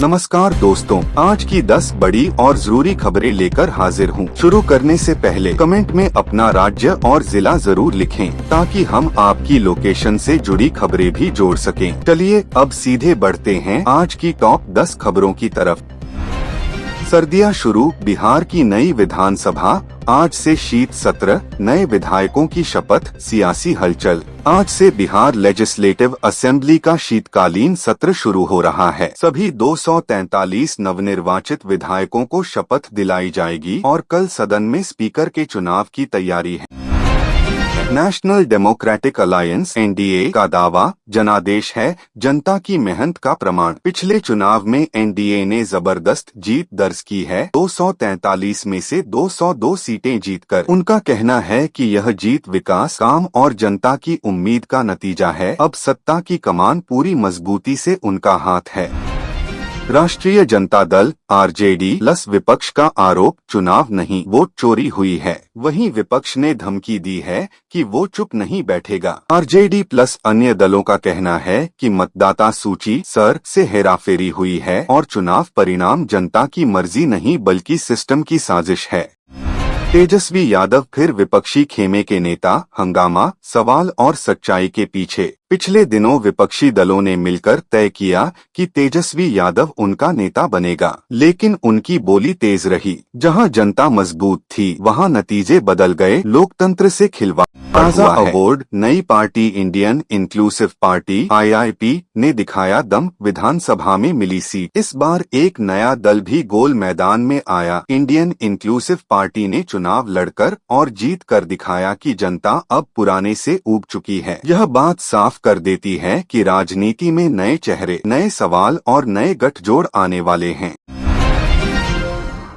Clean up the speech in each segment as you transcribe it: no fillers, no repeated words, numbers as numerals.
नमस्कार दोस्तों, आज की 10 बड़ी और जरूरी खबरें लेकर हाजिर हूँ। शुरू करने से पहले कमेंट में अपना राज्य और जिला जरूर लिखें ताकि हम आपकी लोकेशन से जुड़ी खबरें भी जोड़ सकें। चलिए अब सीधे बढ़ते हैं आज की टॉप 10 खबरों की तरफ। सर्दियां शुरू, बिहार की नई विधानसभा, आज से शीत सत्र, नए विधायकों की शपथ, सियासी हलचल। आज से बिहार लेजिस्लेटिव असेंबली का शीतकालीन सत्र शुरू हो रहा है। सभी 243 नवनिर्वाचित विधायकों को शपथ दिलाई जाएगी और कल सदन में स्पीकर के चुनाव की तैयारी है। नेशनल डेमोक्रेटिक अलायंस (एनडीए) का दावा, जनादेश है जनता की मेहनत का प्रमाण। पिछले चुनाव में एनडीए ने जबरदस्त जीत दर्ज की है, 243 में से 202 सीटें जीतकर। उनका कहना है कि यह जीत विकास, काम और जनता की उम्मीद का नतीजा है। अब सत्ता की कमान पूरी मजबूती से उनका हाथ है। राष्ट्रीय जनता दल (आरजेडी) प्लस विपक्ष का आरोप, चुनाव नहीं वोट चोरी हुई है। वहीं विपक्ष ने धमकी दी है कि वो चुप नहीं बैठेगा। आरजेडी प्लस अन्य दलों का कहना है कि मतदाता सूची सर से हेराफेरी हुई है और चुनाव परिणाम जनता की मर्जी नहीं बल्कि सिस्टम की साजिश है। तेजस्वी यादव फिर विपक्षी खेमे के नेता, हंगामा, सवाल और सच्चाई के पीछे। पिछले दिनों विपक्षी दलों ने मिलकर तय किया कि तेजस्वी यादव उनका नेता बनेगा, लेकिन उनकी बोली तेज रही। जहां जनता मजबूत थी वहां नतीजे बदल गए, लोकतंत्र से खिलवाड़ ताज़ा अवार्ड, नई party Indian inclusive party (IIP) ने दिखाया दम, विधानसभा में मिली सीट। इस बार एक नया दल भी गोल मैदान में आया। इंडियन इंक्लूसिव पार्टी ने चुनाव लड़कर और जीत कर दिखाया कि जनता अब पुराने से ऊब चुकी है। यह बात साफ कर देती है कि राजनीति में नए चेहरे, नए सवाल और नए गठजोड़ आने वाले हैं।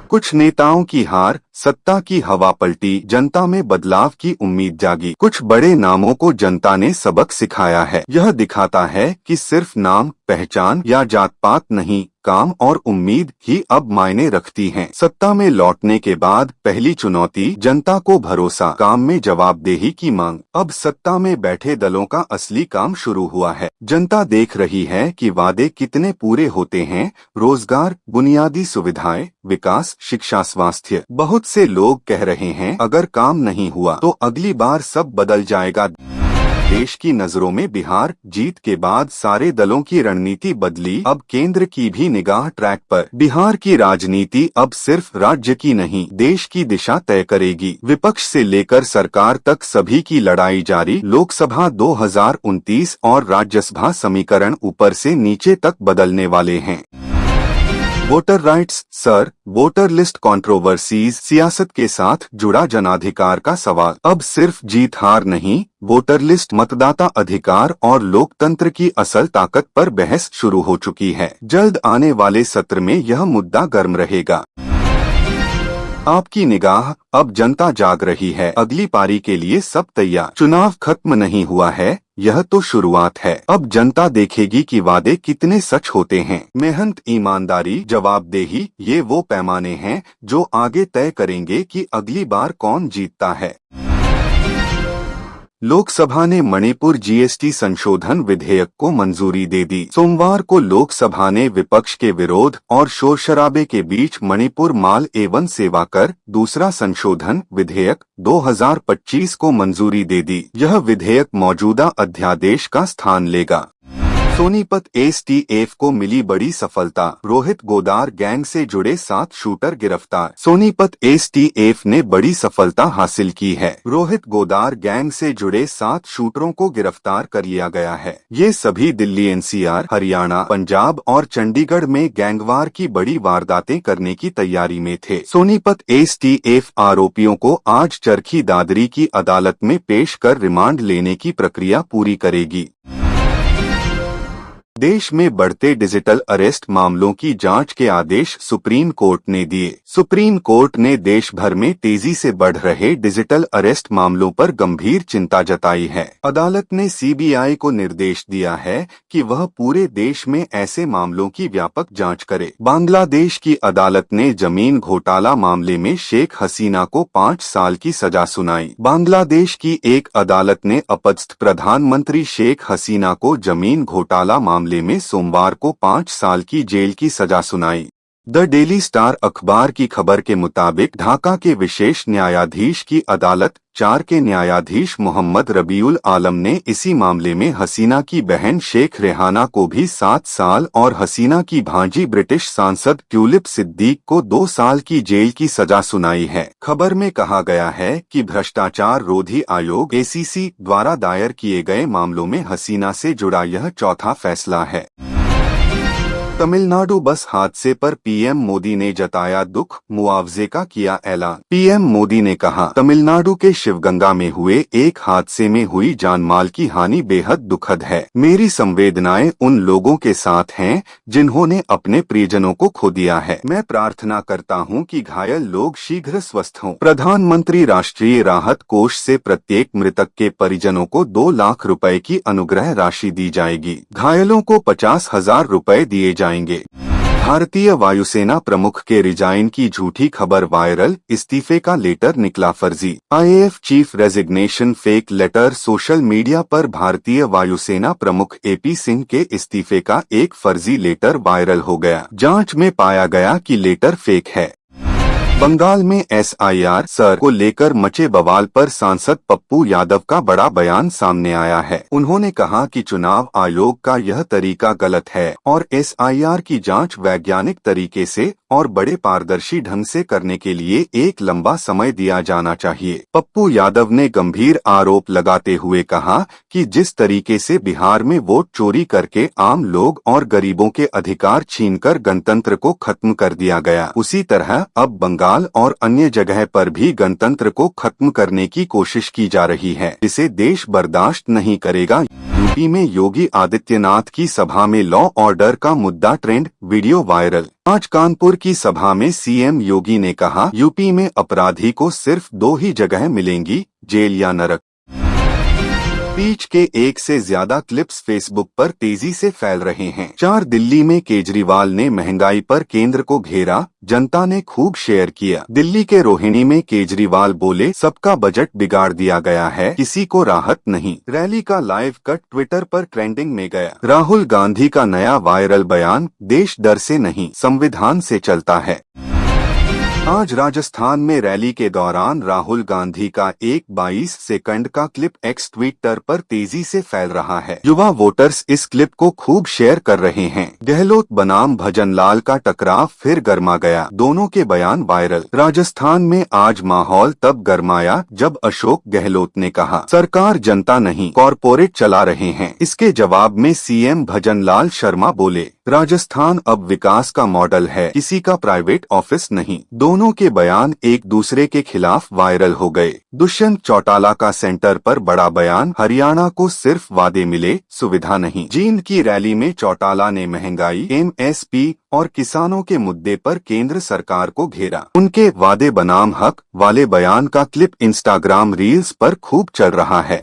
कुछ नेताओं की हार, सत्ता की हवा पलटी, जनता में बदलाव की उम्मीद जागी। कुछ बड़े नामों को जनता ने सबक सिखाया है। यह दिखाता है कि सिर्फ नाम, पहचान या जात पात नहीं, काम और उम्मीद ही अब मायने रखती हैं। सत्ता में लौटने के बाद पहली चुनौती जनता को भरोसा, काम में जवाबदेही की मांग। अब सत्ता में बैठे दलों का असली काम शुरू हुआ है। जनता देख रही है कि वादे कितने पूरे होते हैं। रोजगार, बुनियादी सुविधाएं, विकास, शिक्षा, स्वास्थ्य। बहुत से लोग कह रहे हैं अगर काम नहीं हुआ तो अगली बार सब बदल जाएगा। देश की नजरों में बिहार जीत के बाद सारे दलों की रणनीति बदली। अब केंद्र की भी निगाह ट्रैक पर। बिहार की राजनीति अब सिर्फ राज्य की नहीं, देश की दिशा तय करेगी। विपक्ष से लेकर सरकार तक सभी की लड़ाई जारी। लोकसभा 2029 और राज्यसभा समीकरण ऊपर से नीचे तक बदलने वाले हैं। Voter rights sir, voter list controversies, सियासत के साथ जुड़ा जनाधिकार का सवाल। अब सिर्फ जीत हार नहीं, वोटर लिस्ट, मतदाता अधिकार और लोकतंत्र की असल ताकत पर बहस शुरू हो चुकी है। जल्द आने वाले सत्र में यह मुद्दा गर्म रहेगा। आपकी निगाह, अब जनता जाग रही है। अगली पारी के लिए सब तैयार। चुनाव खत्म नहीं हुआ है, यह तो शुरुआत है। अब जनता देखेगी कि वादे कितने सच होते हैं। मेहनत, ईमानदारी, जवाबदेही, ये वो पैमाने हैं जो आगे तय करेंगे कि अगली बार कौन जीतता है। लोकसभा ने मणिपुर जीएसटी संशोधन विधेयक को मंजूरी दे दी। सोमवार को लोकसभा ने विपक्ष के विरोध और शोर-शराबे के बीच मणिपुर माल एवं सेवा कर दूसरा संशोधन विधेयक 2025 को मंजूरी दे दी। यह विधेयक मौजूदा अध्यादेश का स्थान लेगा। सोनीपत एसटीएफ को मिली बड़ी सफलता, रोहित गोदार गैंग से जुड़े 7 शूटर गिरफ्तार। सोनीपत एसटीएफ ने बड़ी सफलता हासिल की है। रोहित गोदार गैंग से जुड़े 7 शूटरों को गिरफ्तार कर लिया गया है। ये सभी दिल्ली, एनसीआर, हरियाणा, पंजाब और चंडीगढ़ में गैंगवार की बड़ी वारदातें करने की तैयारी में थे। सोनीपत एसटीएफ आरोपियों को आज चरखी दादरी की अदालत में पेश कर रिमांड लेने की प्रक्रिया पूरी करेगी। देश में बढ़ते डिजिटल अरेस्ट मामलों की जांच के आदेश सुप्रीम कोर्ट ने दिए। सुप्रीम कोर्ट ने देश भर में तेजी से बढ़ रहे डिजिटल अरेस्ट मामलों पर गंभीर चिंता जताई है। अदालत ने सीबीआई को निर्देश दिया है कि वह पूरे देश में ऐसे मामलों की व्यापक जांच करे। बांग्लादेश की अदालत ने जमीन घोटाला मामले में शेख हसीना को 5 साल की सजा सुनाई। बांग्लादेश की एक अदालत ने अपदस्थ प्रधानमंत्री शेख हसीना को जमीन घोटाला मामले मामले में सोमवार को 5 साल की जेल की सजा सुनाई। द डेली स्टार अखबार की खबर के मुताबिक ढाका के विशेष न्यायाधीश की अदालत 4 के न्यायाधीश मोहम्मद रबीउल आलम ने इसी मामले में हसीना की बहन शेख रेहाना को भी 7 साल और हसीना की भांजी ब्रिटिश सांसद ट्यूलिप सिद्दीक को 2 साल की जेल की सजा सुनाई है। खबर में कहा गया है कि भ्रष्टाचार रोधी आयोग ACC द्वारा दायर किए गए मामलों में हसीना से जुड़ा यह चौथा फैसला है। तमिलनाडु बस हादसे पर पीएम मोदी ने जताया दुख, मुआवजे का किया ऐलान। पीएम मोदी ने कहा, तमिलनाडु के शिवगंगा में हुए एक हादसे में हुई जानमाल की हानि बेहद दुखद है। मेरी संवेदनाएं उन लोगों के साथ हैं जिन्होंने अपने प्रियजनों को खो दिया है। मैं प्रार्थना करता हूं कि घायल लोग शीघ्र स्वस्थ हों। प्रधानमंत्री राष्ट्रीय राहत कोष से प्रत्येक मृतक के परिजनों को 2 लाख रुपए की अनुग्रह राशि दी जाएगी। घायलों को 50,000 रुपए दिए जाएंगे। भारतीय वायुसेना प्रमुख के रिजाइन की झूठी खबर वायरल, इस्तीफे का लेटर निकला फर्जी। IAF chief resignation fake letter. Social media पर भारतीय वायुसेना प्रमुख AP सिंह के इस्तीफे का एक फर्जी लेटर वायरल हो गया। जांच में पाया गया कि लेटर फेक है। बंगाल में SIR सर को लेकर मचे बवाल पर सांसद पप्पू यादव का बड़ा बयान सामने आया है। उन्होंने कहा कि चुनाव आयोग का यह तरीका गलत है और SIR की जांच वैज्ञानिक तरीके से और बड़े पारदर्शी ढंग से करने के लिए एक लंबा समय दिया जाना चाहिए। पप्पू यादव ने गंभीर आरोप लगाते हुए कहा कि जिस तरीके से बिहार में वोट चोरी करके आम लोग और गरीबों के अधिकार छीनकर गणतंत्र को खत्म कर दिया गया, उसी तरह अब बंगाल और अन्य जगह पर भी गणतंत्र को खत्म करने की कोशिश की जा रही है। इसे देश बर्दाश्त नहीं करेगा। यूपी में योगी आदित्यनाथ की सभा में लॉ ऑर्डर का मुद्दा ट्रेंड, वीडियो वायरल। आज कानपुर की सभा में CM योगी ने कहा, यूपी में अपराधी को सिर्फ 2 ही जगह मिलेंगी, जेल या नरक। स्पीच के 1 से ज्यादा क्लिप्स फेसबुक पर तेजी से फैल रहे हैं। 4 दिल्ली में केजरीवाल ने महंगाई पर केंद्र को घेरा, जनता ने खूब शेयर किया। दिल्ली के रोहिणी में केजरीवाल बोले, सबका बजट बिगाड़ दिया गया है, किसी को राहत नहीं। रैली का लाइव कट ट्विटर पर ट्रेंडिंग में गया। राहुल गांधी का नया वायरल बयान, देश डर से नहीं संविधान से चलता है। आज राजस्थान में रैली के दौरान राहुल गांधी का एक 22 सेकंड का क्लिप एक्स ट्विटर पर तेजी से फैल रहा है। युवा वोटर्स इस क्लिप को खूब शेयर कर रहे हैं। गहलोत बनाम भजनलाल का टकराव फिर गर्मा गया, दोनों के बयान वायरल। राजस्थान में आज माहौल तब गर्माया जब अशोक गहलोत ने कहा, सरकार जनता नहीं कॉरपोरेट चला रहे हैं। इसके जवाब में CM भजनलाल शर्मा बोले, राजस्थान अब विकास का मॉडल है, किसी का प्राइवेट ऑफिस नहीं। दोनों के बयान एक दूसरे के खिलाफ वायरल हो गए। दुष्यंत चौटाला का सेंटर पर बड़ा बयान, हरियाणा को सिर्फ वादे मिले, सुविधा नहीं। जींद की रैली में चौटाला ने महंगाई, MSP और किसानों के मुद्दे पर केंद्र सरकार को घेरा। उनके वादे बनाम हक वाले बयान का क्लिप इंस्टाग्राम रील्स पर खूब चल रहा है।